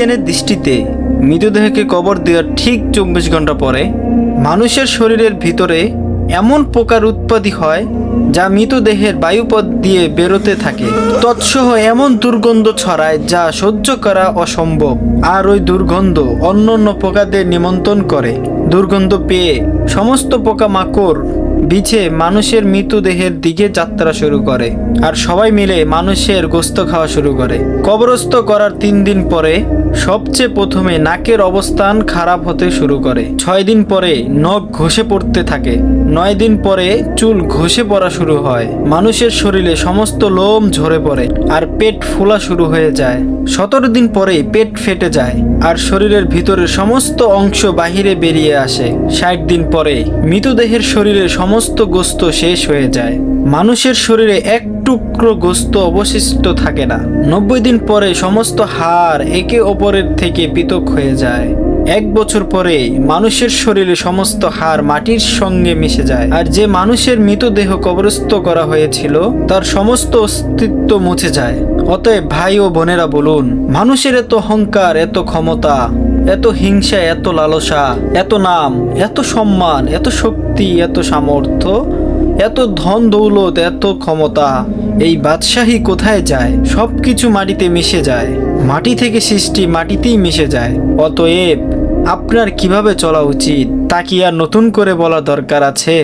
বিজ্ঞানের দৃষ্টিতে মৃতদেহকে কবর দেওয়ার ঠিক 24 ঘন্টা পরে মানুষের শরীরের ভিতরে এমন পোকার উৎপত্তি হয় যা মৃতদেহের বায়ুপথ দিয়ে বেরোতে থাকে। তৎসহ এমন দুর্গন্ধ ছড়ায় যা সহ্য করা অসম্ভব। আর ওই দুর্গন্ধ অন্যান্য পোকাদের নিমন্ত্রণ করে। দুর্গন্ধ পেয়ে সমস্ত পোকামাকড় বিছে মানুষের মৃতদেহের দিকে যাত্রা শুরু করে আর সবাই মিলে মানুষের গোস্ত খাওয়া শুরু করে। কবরস্থ করার 3 দিন পরে সবচেয়ে প্রথমে নাকের অবস্থান খারাপ হতে শুরু করে। 6 দিন পরে নখ ঘষে পড়তে থাকে। 9 দিন পরে চুল ঘষে পড়া শুরু হয়। মানুষের শরীরে সমস্ত লোম ঝরে পড়ে আর পেট ফোলা শুরু হয়ে যায়। 17 দিন পরে পেট ফেটে যায় আর শরীরের ভিতরের সমস্ত অংশ বাহিরে বেরিয়ে আসে। 60 দিন পরে মৃতদেহের শরীরে সমস্ত গোস্ত শেষ হয়ে যায়। মানুষের শরীরে এক টুকরো গোস্ত অবশিষ্ট থাকে না। 90 দিন পরে সমস্ত হাড় একে অপরের থেকে পৃথক হয়ে যায়। 1 বছর পরে মানুষের শরীরে সমস্ত হাড় মাটির সঙ্গে মিশে যায় আর যে মানুষের মৃতদেহ কবরস্থ করা হয়েছিল তার সমস্ত অস্তিত্ব মুছে যায়। অতএব ভাই ও বোনেরা বলুন, মানুষের এত অহংকার, এত ক্ষমতা, এত হিংসা, এত লালসা, এত নাম, এত সম্মান, এত শক্তি, এত সামর্থ্য, এত ধন দৌলত, এত ক্ষমতা, এই বাদশাহী কোথায় যায়? সবকিছু মাটিতে মিশে যায়। মাটি থেকে সৃষ্টি মাটিতেই মিশে যায়। অতএব আপনার কিভাবে চলা উচিত তা কি আর নতুন করে বলা দরকার আছে?